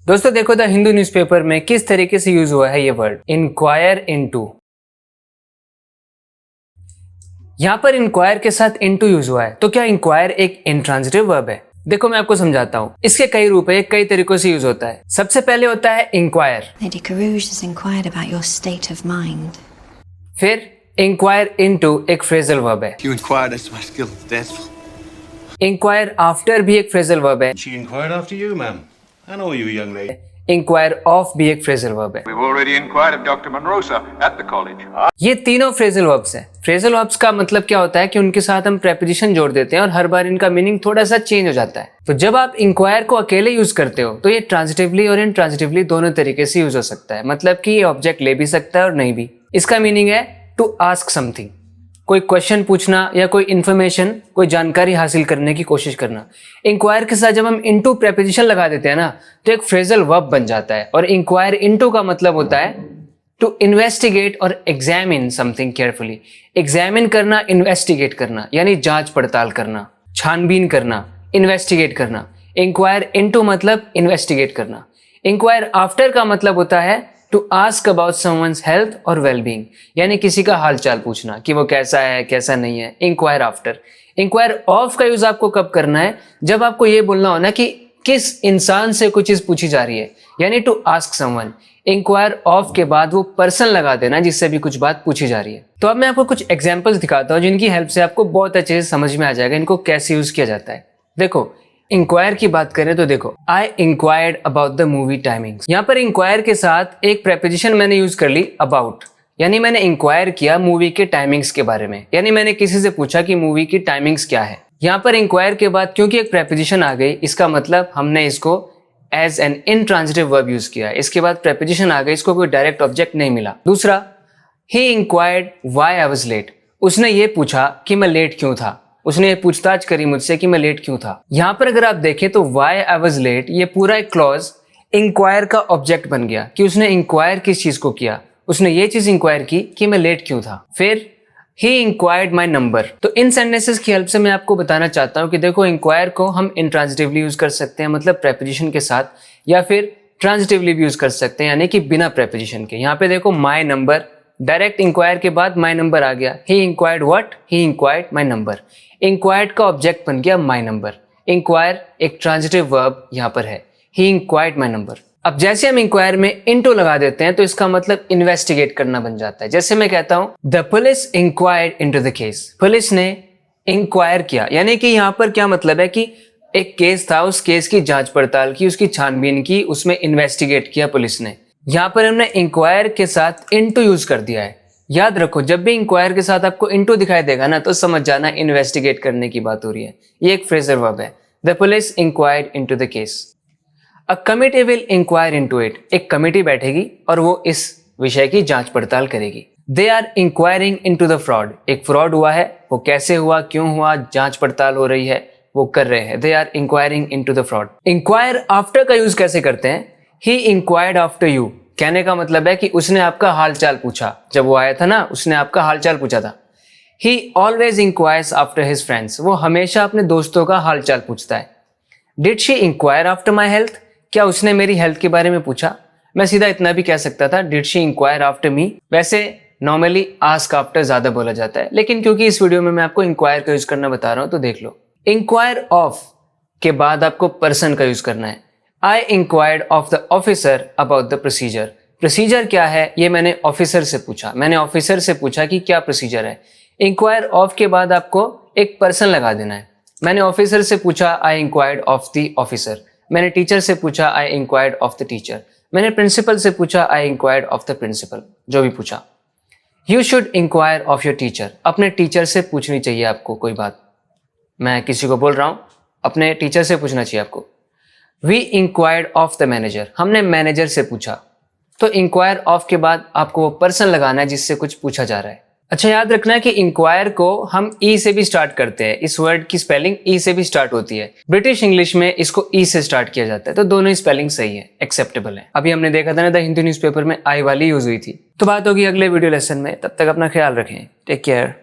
दोस्तों देखो the Hindu newspaper में किस तरीके से यूज हुआ है ये वर्ड इंक्वायर इनटू। यहां पर इंक्वायर के साथ इनटू यूज हुआ है, तो क्या इंक्वायर एक इंट्रांजिटिव वर्ब है? देखो मैं आपको समझाता हूं। इसके कई रूप है, कई तरीकों से यूज होता है। सबसे पहले होता है इंक्वायर, फिर इंक्वायर इनटू एक फ्रेजल वर्ब है। इंक्वायर आफ्टर भी एक फ्रेजल वर्ब है। She inquired after you, ma'am. I know you, young lady. Inquire of भी एक फ्रेजल वर्ब है। We've already inquired of Dr. Monrosa at the college. ये तीनों फ्रेजल वर्ब्स हैं। फ्रेजल वर्ब्स का मतलब क्या होता है कि उनके साथ हम प्रेपोजिशन जोड़ देते हैं और हर बार इनका मीनिंग थोड़ा सा चेंज हो जाता है। तो जब आप इंक्वायर को अकेले यूज करते हो तो ये ट्रांजिटिवली और इनट्रांजिटिवली दोनों तरीके से यूज हो सकता है। मतलब कि ये ऑब्जेक्ट ले भी सकता है और नहीं भी। इसका मीनिंग है टू आस्क समथिंग, कोई क्वेश्चन पूछना या कोई इन्फॉर्मेशन, कोई जानकारी हासिल करने की कोशिश करना। इंक्वायर के साथ जब हम इनटू प्रेपोजिशन लगा देते हैं ना तो एक फ्रेजल वर्ब बन जाता है। और इंक्वायर इनटू का मतलब होता है टू इन्वेस्टिगेट और एग्जामिन समथिंग केयरफुली। एग्जामिन करना, इन्वेस्टिगेट करना, यानी जांच पड़ताल करना, छानबीन करना, इन्वेस्टिगेट करना। इंक्वायर इनटू मतलब इन्वेस्टिगेट करना। इंक्वायर आफ्टर का मतलब होता है to ask about someone's health और वेलबींग, यानी किसी का हाल चाल पूछना कि वो कैसा है कैसा नहीं है। Inquire after. इंक्वायर ऑफ का यूज आपको कब करना है? जब आपको ये बोलना हो ना कि किस इंसान से कोई चीज पूछी जा रही है, यानी to ask someone. Inquire of के बाद वो पर्सन लगा देना जिससे भी कुछ बात पूछी जा रही है। तो अब मैं आपको कुछ एग्जाम्पल्स दिखाता हूँ जिनकी हेल्प से आपको बहुत अच्छे से समझ में आ जाएगा इनको कैसे यूज किया जाता है। देखो इंक्वायर की बात करें तो देखो आई inquired about the movie timings. यहाँ पर इंक्वायर के साथ एक प्रेपोजिशन मैंने यूज कर ली अबाउट, यानी मैंने इंक्वायर किया मूवी के टाइमिंग्स के बारे में, यानी मैंने किसी से पूछा कि मूवी की टाइमिंग्स क्या है। यहाँ पर इंक्वायर के बाद क्योंकि एक प्रेपोजिशन आ गई, इसका मतलब हमने इसको as an intransitive verb use किया। इसके बाद प्रेपोजिशन आ गई, इसको कोई डायरेक्ट ऑब्जेक्ट नहीं मिला। दूसरा, he inquired why I was late. उसने ये पूछा कि मैं लेट क्यों था। उसने ये पूछताछ करी मुझसे कि मैं लेट क्यों था। यहाँ पर अगर आप देखें तो व्हाई आई वाज लेट, ये पूरा एक क्लॉज इंक्वायर का ऑब्जेक्ट बन गया कि उसने इंक्वायर किस चीज को किया। उसने ये चीज इंक्वायर की कि मैं लेट क्यों था। फिर ही इंक्वायर्ड माई नंबर। तो इन सेंटेंसेस की हेल्प से मैं आपको बताना चाहता हूँ कि देखो इंक्वायर को हम इंट्रांजिटिवली यूज कर सकते हैं, मतलब प्रेपोजिशन के साथ, या फिर ट्रांजिटिवली भी यूज कर सकते हैं, यानी कि बिना प्रेपोजिशन के। यहाँ पे देखो माई नंबर, डायरेक्ट इंक्वायर के बाद माई नंबर आ गया। He inquired what? He inquired my number. Inquired का ऑब्जेक्ट बन गया माई नंबर। इंक्वायर एक ट्रांजिटिव वर्ब यहाँ पर है। He inquired my number. अब जैसे हम इंक्वायर में इनटू लगा देते हैं तो इसका मतलब इन्वेस्टिगेट करना बन जाता है। जैसे मैं कहता हूं the police inquired into the case. Police ने इंक्वायर किया, यानी कि यहाँ पर क्या मतलब है कि एक केस था, उस केस की जांच पड़ताल की, उसकी छानबीन की, उसमें इन्वेस्टिगेट किया पुलिस ने। यहाँ पर हमने इंक्वायर के साथ इनटू यूज कर दिया है। याद रखो जब भी इंक्वायर के साथ आपको इनटू दिखाई देगा ना तो समझ जाना इन्वेस्टिगेट करने की बात हो रही है। ये एक फ्रेजल वर्ब है। The police inquired into the case. A committee will inquire into it. एक कमिटी बैठेगी और वो इस विषय की जांच पड़ताल करेगी। They are inquiring into the fraud. एक फ्रॉड हुआ है, वो कैसे हुआ, क्यों हुआ, जांच पड़ताल हो रही है, वो कर रहे हैं। They are inquiring into the fraud. Inquire after का यूज कैसे करते हैं? He inquired after you. कहने का मतलब है कि उसने आपका हाल चाल पूछा। जब वो आया था ना, उसने आपका हाल चाल पूछा था। He always inquires after his friends. वो हमेशा अपने दोस्तों का हाल चाल पूछता है। Did she inquire after my health. क्या उसने मेरी हेल्थ के बारे में पूछा? मैं सीधा इतना भी कह सकता था did she inquire after me. वैसे नॉर्मली आस्क आफ्टर ज्यादा बोला जाता है, लेकिन क्योंकि इस वीडियो में मैं आपको इंक्वायर का यूज करना बता रहा हूं तो देख लो। इंक्वायर ऑफ के बाद आपको पर्सन का यूज करना है। आई inquired of the officer about the procedure. Procedure क्या है ये मैंने ऑफिसर से पूछा। मैंने ऑफिसर से पूछा कि क्या प्रोसीजर है। इंक्वायर ऑफ के बाद आपको एक पर्सन लगा देना है। मैंने ऑफिसर से पूछा I inquired of the officer. मैंने टीचर से पूछा I inquired of the teacher. मैंने प्रिंसिपल से पूछा I inquired of the principal. जो भी पूछा। You should inquire of your teacher. अपने टीचर से पूछनी चाहिए आपको कोई बात। मैं किसी को बोल रहा हूं, अपने टीचर से पूछना चाहिए आपको। We inquired of the manager. हमने मैनेजर से पूछा। तो इंक्वायर ऑफ के बाद आपको वो पर्सन लगाना है जिससे कुछ पूछा जा रहा है। अच्छा याद रखना है कि इंक्वायर को हम ई से भी स्टार्ट करते हैं। इस वर्ड की स्पेलिंग ई से भी स्टार्ट होती है। ब्रिटिश इंग्लिश में इसको ई से स्टार्ट किया जाता है। तो दोनों ही स्पेलिंग सही है, एक्सेप्टेबल है। अभी हमने देखा था ना द हिंदू न्यूज़पेपर में आई वाली यूज हुई थी। तो बात होगी अगले वीडियो लेसन में। तब तक अपना ख्याल रखें। Take care.